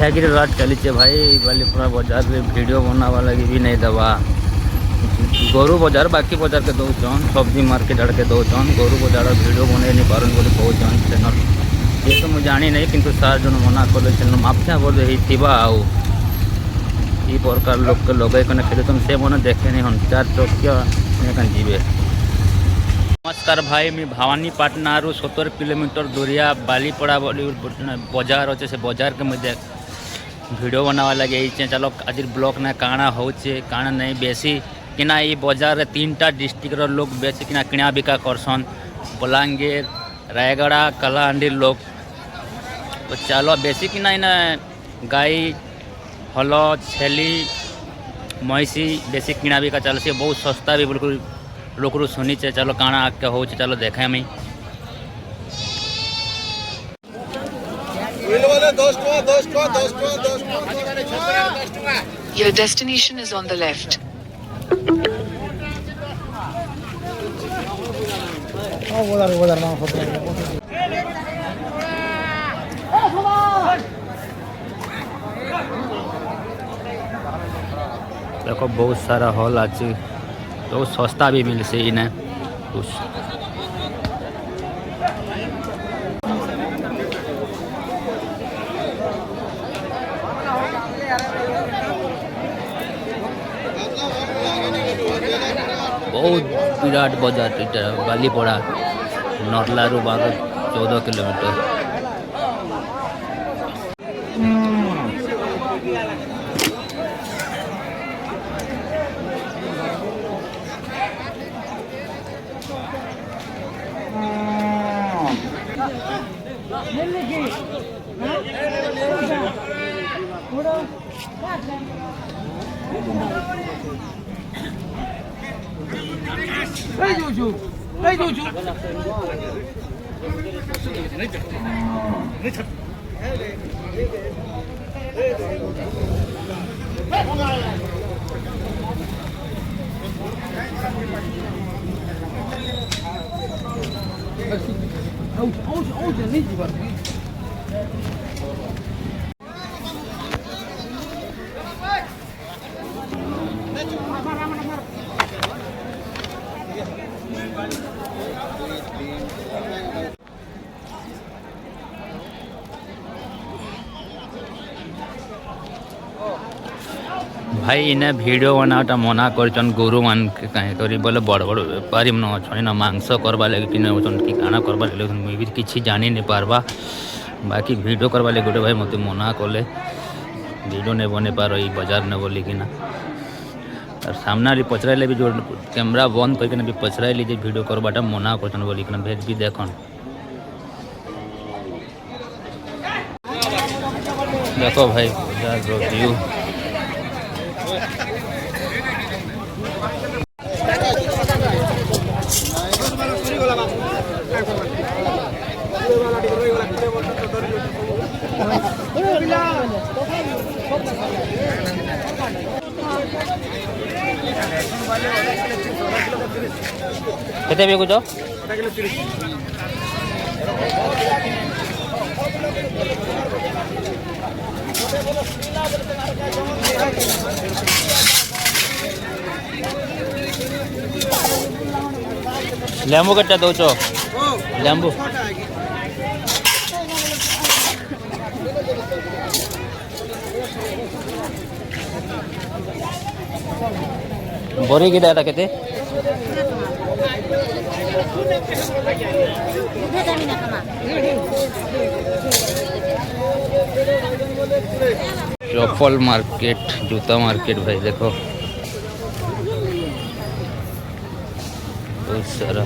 दादागिरी रात चली भाई बालीपुरा बाजार में वीडियो बनावा लगी भी नहीं दवा गोरू बाजार बाकी बाजार के दौन सब्जी मार्केट आड़ के दौन गोरू बाजार वीडियो बन नहीं पारन बोली कौन चैनल ये तो मुझे जानी नहीं किंतु सार जो मना कले चैनल माफिया बोल आउ ये प्रकार लोग के लगे खेल तुम से मन देखे नहीं हम 4 चकिया जीवे। नमस्कार भाई मैं भवानीपाटना 70 किलोमीटर दूरिया बालीपड़ा बाजार अच्छे से बाजार के मुझे वीडियो बनावा लगे चलो आज ब्लॉक ना काଣା होचे काଣା नहीं बेसी किना ये बाजार 3टा डिस्ट्रिक्ट लोग बेसी किना किना बिका करसन बलांगीर रायगढ़ कलाहांडी लोग तो चलो बेसी किना इना गाय हल छेली महिषी बेसी किना बिका चलो से बहुत सस्ता भी बिल्कुल लोग सुनी चे चलो काଣା आके हो चलो देखे मैं Your destination is on the left. देखो बहुत सारा हॉल अच्छी तो सस्ता भी मिल से इन्हें कुछ बहुत विराट बाजार बालीपड़ा नरलारू 14 किलोमीटर भाई इन्हें वीडियो बनाटा मना कर गोरु मान के कहीं करी बोले बड़ बड़ बेपारी मन अच्छा ना मांस करवा लगे कि काना करवा लगे मुझे भी किसी जानी नहीं पारबा बाकी वीडियो करवा लगे गोटे भाई मत मना कले वीडियो नहीं बने पार ये बाजार ने बोली कि ना और सामना पचराइले भी जो कैमरा बंद करके भी पचराइली जो वीडियो करवाटा मना कर बोली कि भेज भी देखन देखो भाई बाजार व्यू केते भी कुछ लेंबू कट्टा दो लेंबू बोरी की दादा केते चप्पल मार्केट जूता मार्केट भाई देखो बहुत सारा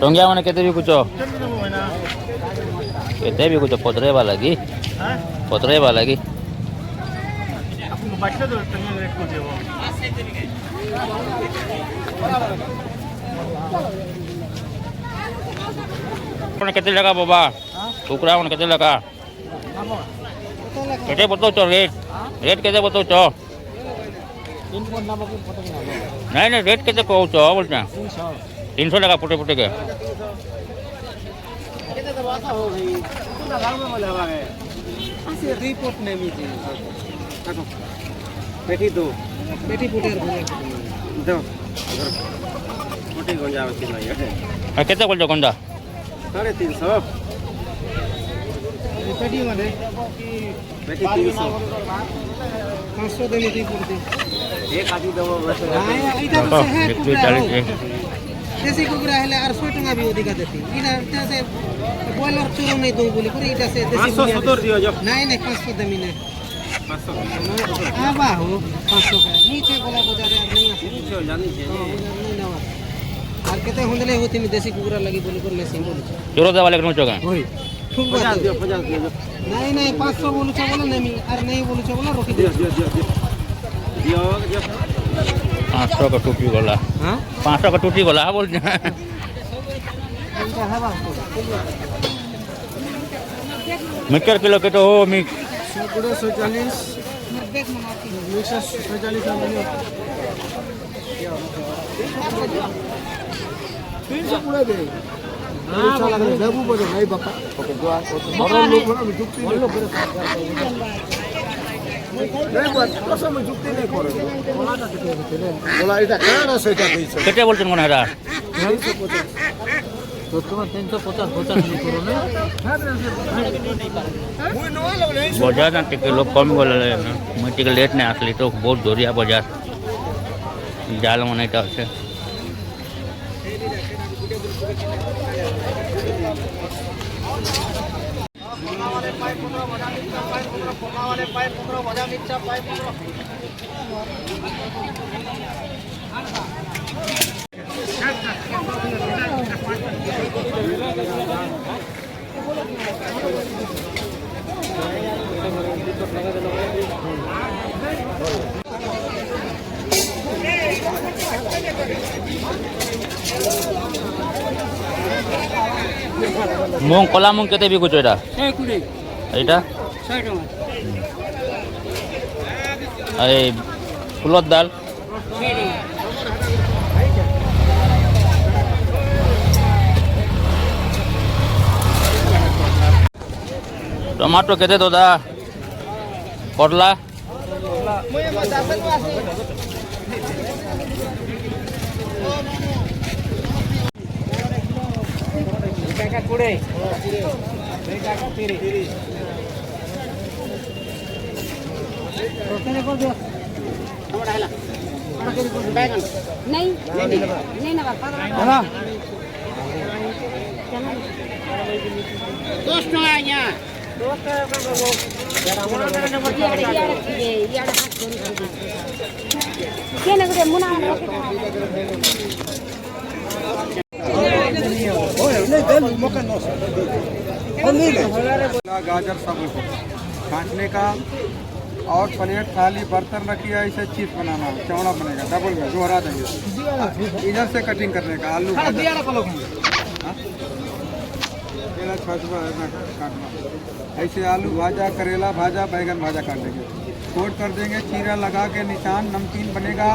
टंगिया मैंने केते भी कुछ पतरे वाला की केते लगा बाबा टुकड़ा मन केते लगा केते बताओ रेट केते बताओ नहीं रेट केते कहू बोलते 300 लगा फुटे के रिपोर्ट नहीं मिली पेटी दो पेटी पुटेर दो मोटी गंजा होती नहीं है କେତେ କରୁଛ ଗଣ୍ଡା 350 पेटी वाले पेटी 300 500 देने दी पड़ती एक आदि दो बस ବିକ୍ରି ଚାଲିଛି देसी कुकुरा हेले 800 टका भी अधिक देती इना से बॉयलर चोरो नहीं दो बोले पर इटा से देसी 570 दियो जो नहीं नहीं 500 देमी नहीं 500 हां बा हो 500 का नीचे वाला बाजार नहीं आसे नीचे जानी चाहिए ना और केते हुंदले होती में देसी कुकुरा लगी बोले पर मैं सिंबल चोरो देवा लेकिन चोगा होई ठुक बात दियो 50 दियो नहीं नहीं 500 बोलू छ बोला नहीं और नहीं बोलू छ बोला रोकी दियो दियो दियो दियो दियो 500 का टूटी गला हां 500 का टूटी गला बोल इनका हवा मीटर किलो के तो हो मिक्स 140 मिक्स 140 मिलियन 300 पूरा दे अच्छा लग रहा है जबू बोलो भाई बापा ओके दुआ बड़ा लोग ना जुक्ति बोलो नहीं बात कसम में जुक्ति नहीं करे बोला ना कितने बोला इटा काना सेटा देइछ केते बोलछन कोन हेरा 350 तो तुम 350 नहीं करो ना मुई नो लगले बजार ना टिके लोग कम गले मैं टिके लेट नहीं आसली तो बहुत दूरिया बाजार जाल मने टा আছে मूंग कला मूंग केते बिकुछ एटा 120 एटा 100 टका ए फुलत दाल 100 टका टमाटो केते दादा करला मुई मसाला वासी का कुड़े का 30 रोकने को दो नहीं नहीं ना बापा हां दोस्त टका यहाँ दोस्त गाजर सब छाँटने का और प्लेट थाली बर्तन रखी है ऐसे चीज बनाना चौड़ा बनेगा डबल में दोहरा देंगे इधर से कटिंग करने का आलू काटना ऐसे आलू भाजा करेला भाजा बैगन भाजा काट देंगे कोट कर देंगे चीरा लगा के निशान नमकीन बनेगा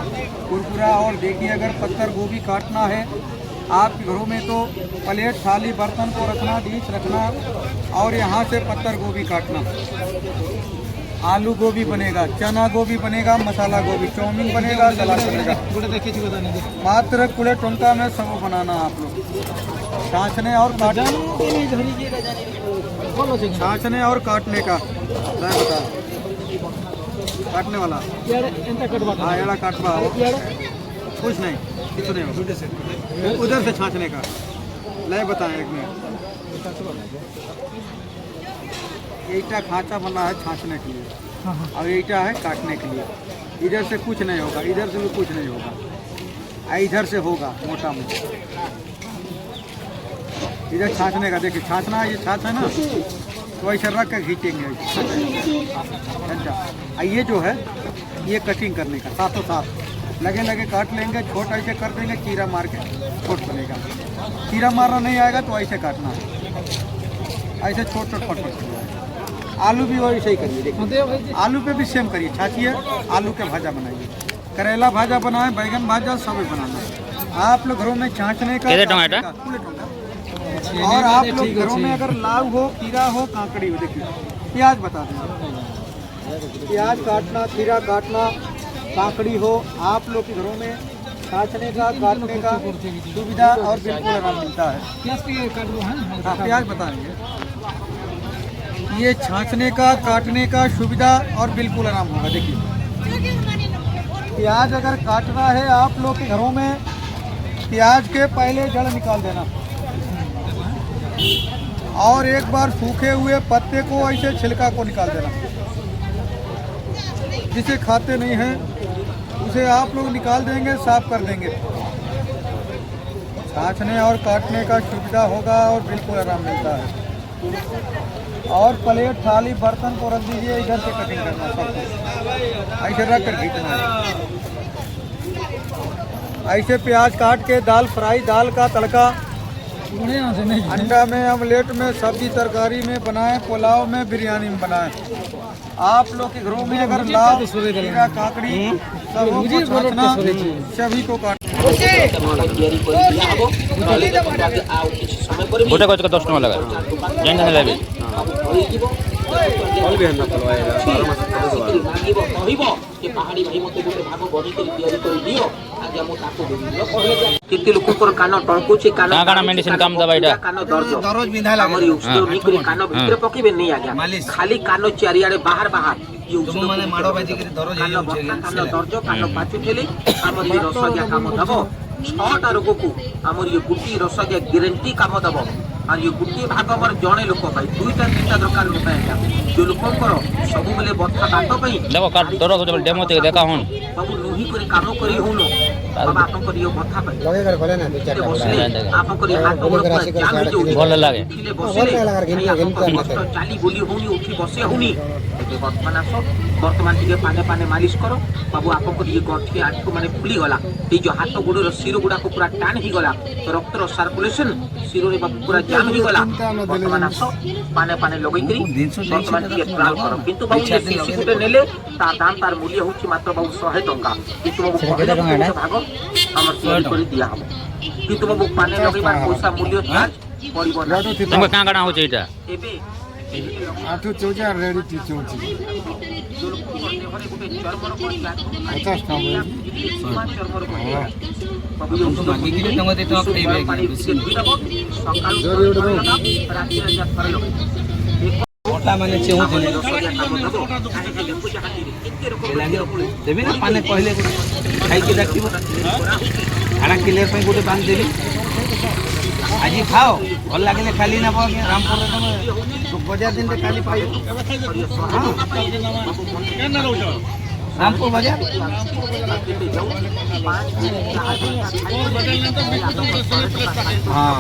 कुरकुरा। और देखिए अगर पत्थर गोभी काटना है आपके घरों में तो प्लेट थाली बर्तन को रखना डिश रखना और यहाँ से पत्थर गोभी काटना। आलू गोभी बनेगा, चना गोभी बनेगा, मसाला गोभी, चाउमीन बनेगा, सलाद बनेगा। मात्र कुले टोंका में सब बनाना आप लोग। छाँचने और छाँचने और काटने का बता काटने वाला हाँ एड़ा काटवा कुछ नहीं कुछ नहीं उधर से छाँचने का लय बताएं एक मिनट। ईटा खांचा बना है छाँचने के लिए और ईटा है काटने के लिए। इधर से कुछ नहीं होगा, इधर से भी कुछ नहीं होगा, इधर से होगा मोटा मोटा। इधर छाँचने का देखिए छाँचना है, ये छाछ है ना तो ऐसे रख कर खींचेंगे। अच्छा ये जो है ये कटिंग करने का साथों साथ लगे लगे काट लेंगे, छोटा ऐसे कर देंगे, चीरा मार के छोट बनेगा। चीरा मारना नहीं आएगा तो ऐसे काटना है, ऐसे छोट छोट पट पट। आलू भी वैसे ही करिए, देखिए आलू पे भी सेम करिए, छाछिए आलू के भाजा बनाइए, करेला भाजा बनाए, बैगन भाजा सब बनाना। आप लोग घरों में छाँचने का और आप लोग घरों में अगर लाव हो, खीरा हो, काकड़ी हो, देखिए प्याज बता दें प्याज काटना, खीरा काटना, काकड़ी हो, आप लोग के घरों में छाछने का, काटने का सुविधा और बिल्कुल आराम मिलता है। हाँ, प्याज बताएंगे। ये छाछने का, काटने का सुविधा और बिल्कुल आराम होगा। देखिए प्याज अगर काटना है आप लोग के घरों में, प्याज के पहले जड़ निकाल देना और एक बार सूखे हुए पत्ते को ऐसे छिलका को निकाल देना। जिसे खाते नहीं हैं उसे आप लोग निकाल देंगे, साफ कर देंगे। छाछने और काटने का सुविधा होगा और बिल्कुल आराम मिलता है। और प्लेट, थाली, बर्तन को रख दीजिए, इधर से कटिंग करना सब कुछ ऐसे रख कर खींचना है। ऐसे प्याज काट के दाल फ्राई, दाल का तड़का, अंडा में, ऑमलेट में, सब्जी तरकारी में बनाएं, पुलाव में, बिरयानी में बनाएं। आप लोग के घरों में अगर लाव, खीरा, काकड़ी सब हो तो छाछना सभी को काट गोटे गच के 10 टका लगा जेन जेन लेबे केते लोककर कान टणकुची कान काना मेडिसिन काम दबा इटा कान दरज बिंधा लागे हमर उस्तो निकरी कान भीतर पकीबे नहीं आज्ञा खाली कान चारियाडे बाहर बाहर तुम माने माडो बाजी के दरज कान दर्ज कान पाचु थेली हमर ये रसगिया काम दबो 6टा रोग को हमर ये गुटी रसगिया गारंटी काम दबो और ये गुटी भाग हमर जणे लोक भाई 2टा 3टा दरकार लोक आज्ञा जो लोककर सब बेले बथा काट पई देखो काट दरज जब डेमो ते देखा हुन बाबू लोही करी काम करी होनो बाबा आपन करियो बथा पई लगे कर भले ना 2-4 आपन करी हाथ गोड़ जाम ही जो भल लागे भल लगा चाली बोली होनी उठी बसे होनी वर्तमान टिके पाने पाने मालिश करो बाबू आपन को ये गठी आठ को माने फुली गला ए जो हाथ गोड़ सिर गुडा को पूरा टान ही गला रक्त रो सर्कुलेशन सिर रे बाबू पूरा जाम ही गला वर्तमान आसो पाने पाने लगई करी वर्तमान टिके ट्रायल करो किंतु बाबू ये सीसी गुटे नेले तार दाम तार मूल्य होची मात्र बाबू 100 टंका किंतु बाबू पहले भाग हमर तैयारी करी दिया हम किंतु बाबू पाने लगई बार पैसा मूल्य चार्ज पड़िबो ना तुम का काना हो छैटा एबे आठू चौजा रेडी टी चौची 50 मोटा माने चेहु देबे ना पाने पहले खाई के रखिबो खाना क्लियर पे गोटे बांध देबी आज खाओ भल लगे खाली ना रामपुर बजार दिन खाली पाई रामपुर बाजार हाँ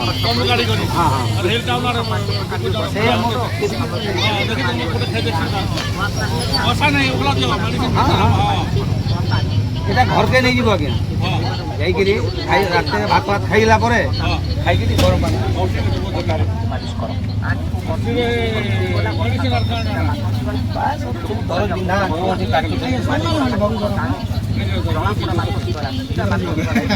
এটা ঘরকে নেই যাব আজ্ঞা যাইকি রাতে ভাত ভাত খাইলা পরে খাইকি গরম পানি মালিশ করো দরজ বিন্ধা